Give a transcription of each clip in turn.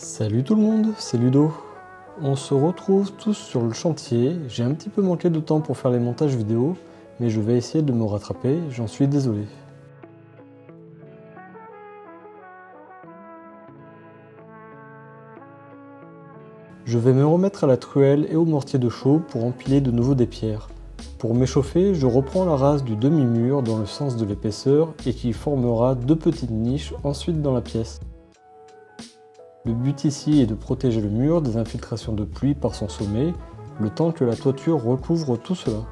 Salut tout le monde, c'est Ludo. On se retrouve tous sur le chantier. J'ai un petit peu manqué de temps pour faire les montages vidéo, mais je vais essayer de me rattraper, j'en suis désolé. Je vais me remettre à la truelle et au mortier de chaux pour empiler de nouveau des pierres. Pour m'échauffer, je reprends la rase du demi-mur dans le sens de l'épaisseur et qui formera deux petites niches ensuite dans la pièce. Le but ici est de protéger le mur des infiltrations de pluie par son sommet, le temps que la toiture recouvre tout cela.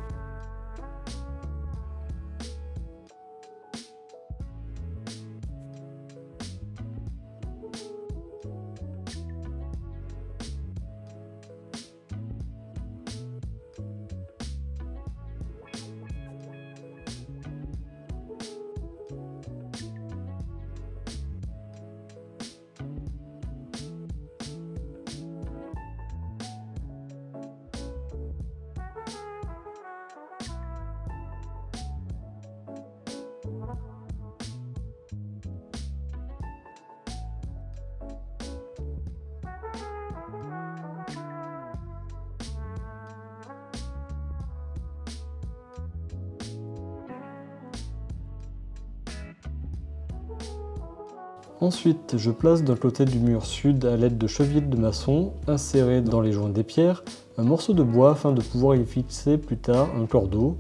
Ensuite, je place d'un côté du mur sud à l'aide de chevilles de maçon, insérées dans les joints des pierres, un morceau de bois afin de pouvoir y fixer plus tard un cordeau.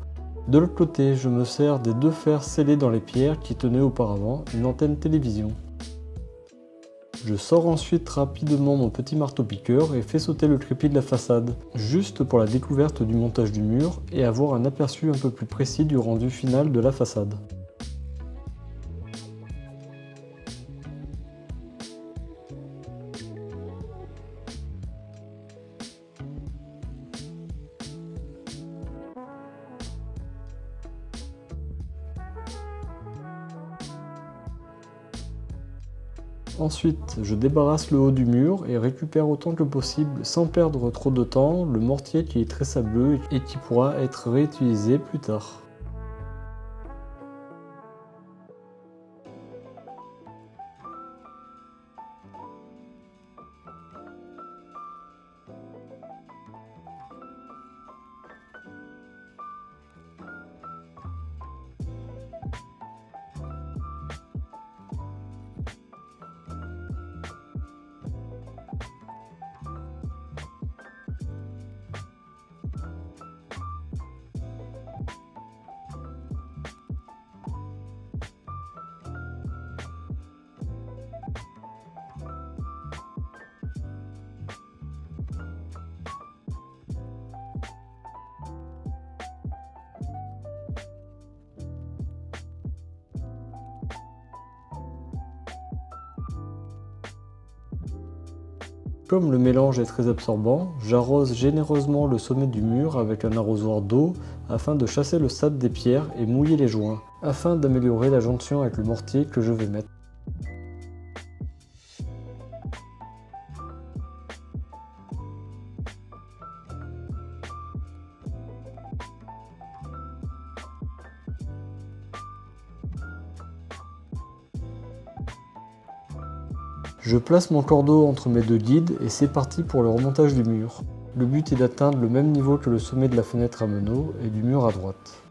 De l'autre côté, je me sers des deux fers scellés dans les pierres qui tenaient auparavant une antenne télévision. Je sors ensuite rapidement mon petit marteau-piqueur et fais sauter le crépi de la façade, juste pour la découverte du montage du mur et avoir un aperçu un peu plus précis du rendu final de la façade. Ensuite, je débarrasse le haut du mur et récupère autant que possible, sans perdre trop de temps, le mortier qui est très sableux et qui pourra être réutilisé plus tard. Comme le mélange est très absorbant, j'arrose généreusement le sommet du mur avec un arrosoir d'eau afin de chasser le sable des pierres et mouiller les joints, afin d'améliorer la jonction avec le mortier que je vais mettre. Je place mon cordeau entre mes deux guides et c'est parti pour le remontage du mur. Le but est d'atteindre le même niveau que le sommet de la fenêtre à meneaux et du mur à droite.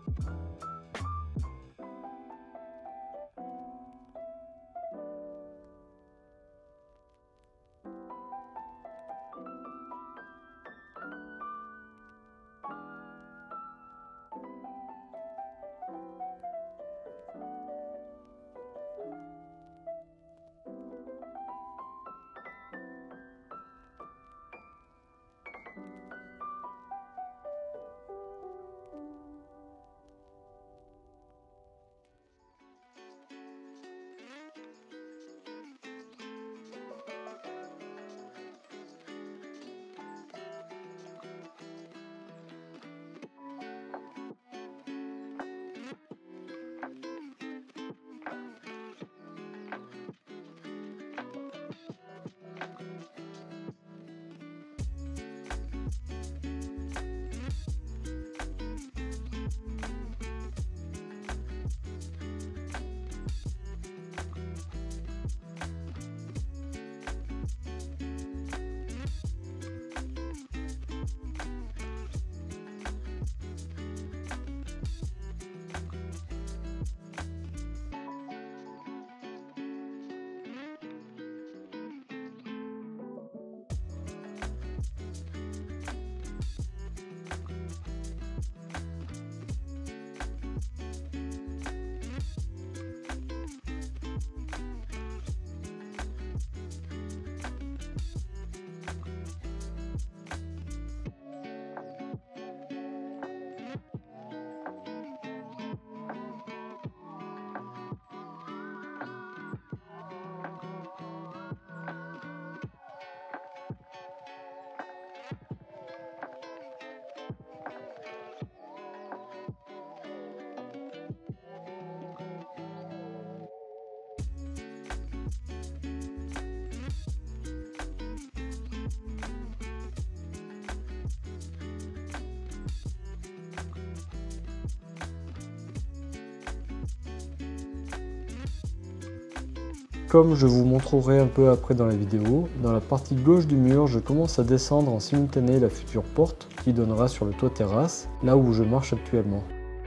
Comme je vous montrerai un peu après dans la vidéo, dans la partie gauche du mur, je commence à descendre en simultané la future porte qui donnera sur le toit terrasse, là où je marche actuellement.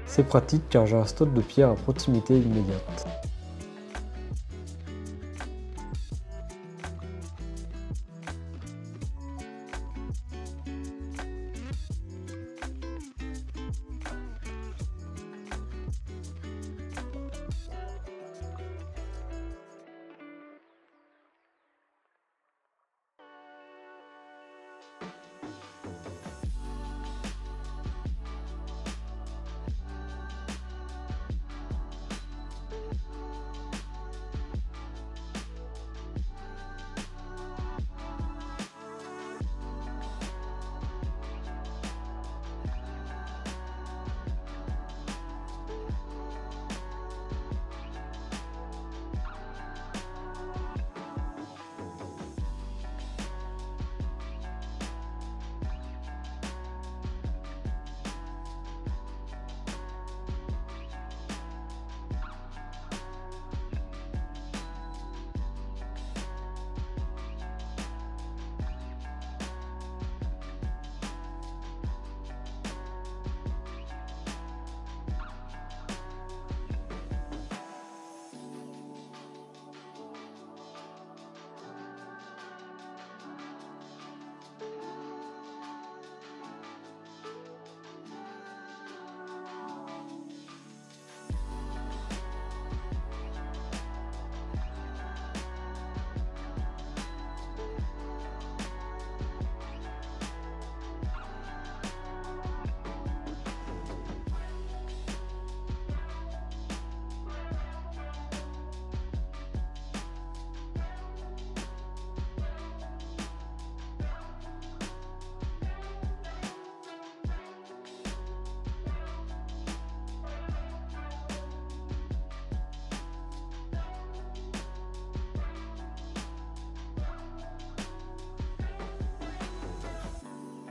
C'est pratique car j'ai un stock de pierres à proximité immédiate.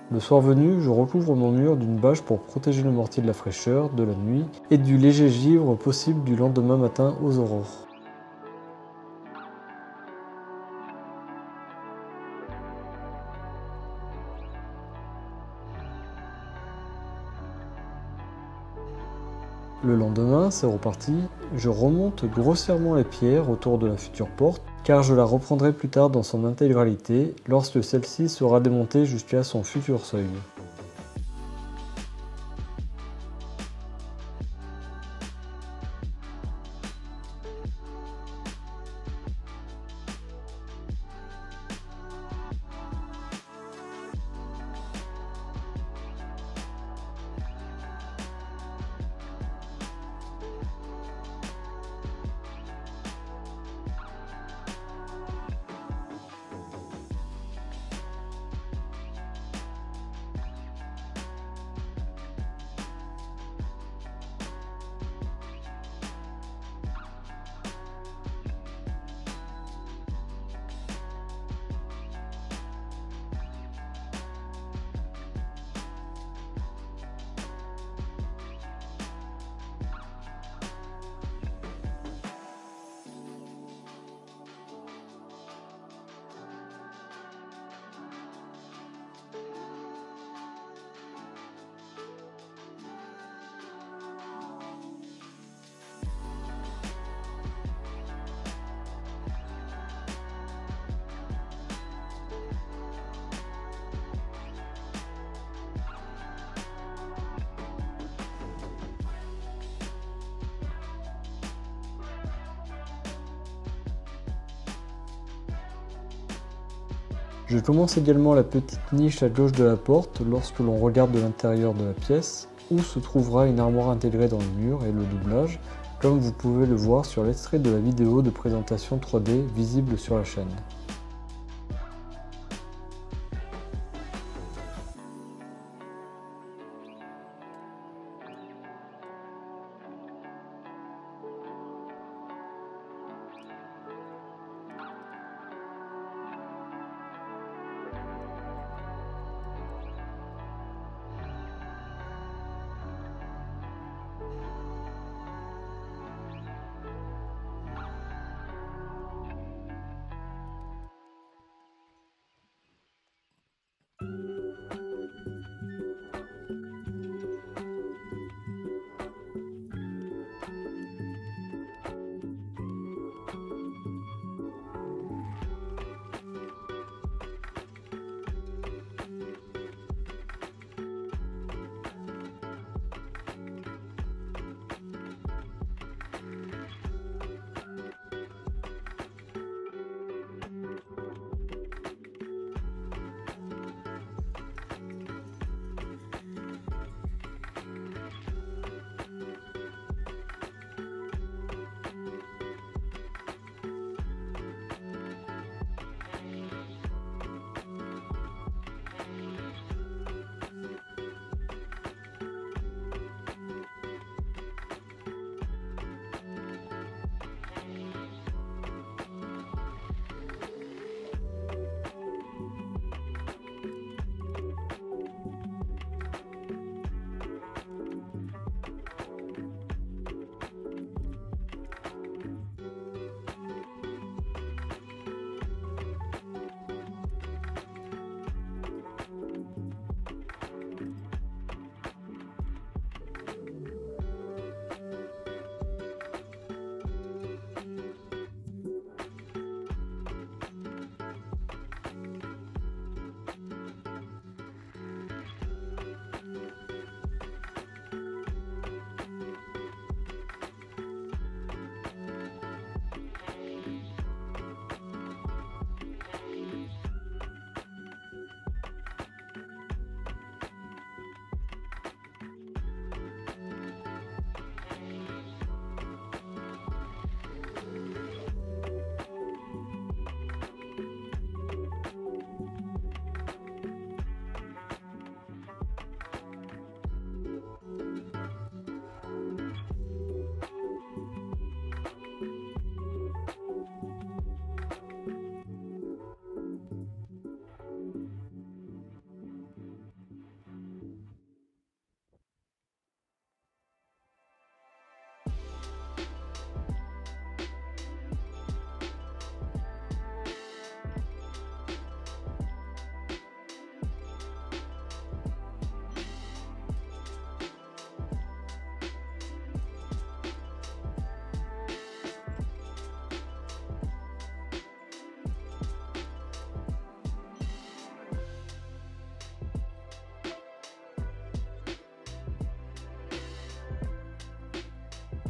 Le soir venu, je recouvre mon mur d'une bâche pour protéger le mortier de la fraîcheur, de la nuit et du léger givre possible du lendemain matin aux aurores. Le lendemain, c'est reparti, je remonte grossièrement les pierres autour de la future porte, car je la reprendrai plus tard dans son intégralité lorsque celle-ci sera démontée jusqu'à son futur seuil. Je commence également la petite niche à gauche de la porte lorsque l'on regarde de l'intérieur de la pièce, où se trouvera une armoire intégrée dans le mur et le doublage, comme vous pouvez le voir sur l'extrait de la vidéo de présentation 3D visible sur la chaîne.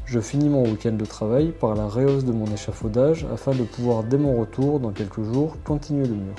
Je finis mon week-end de travail par la rehausse de mon échafaudage afin de pouvoir dès mon retour dans quelques jours continuer le mur.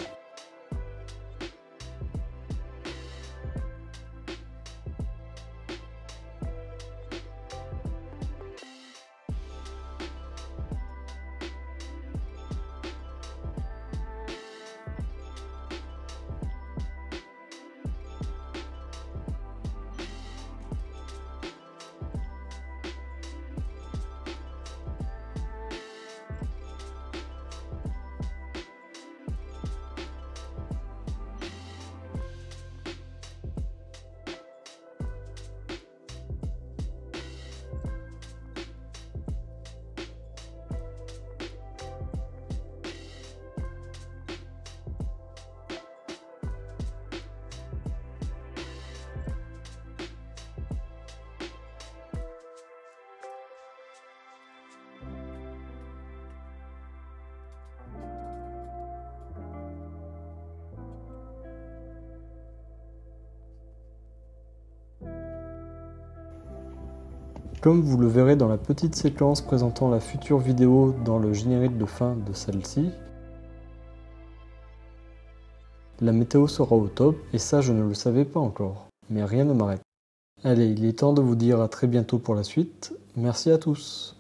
Comme vous le verrez dans la petite séquence présentant la future vidéo dans le générique de fin de celle-ci, la météo sera au top et ça je ne le savais pas encore, mais rien ne m'arrête. Allez, il est temps de vous dire à très bientôt pour la suite, merci à tous.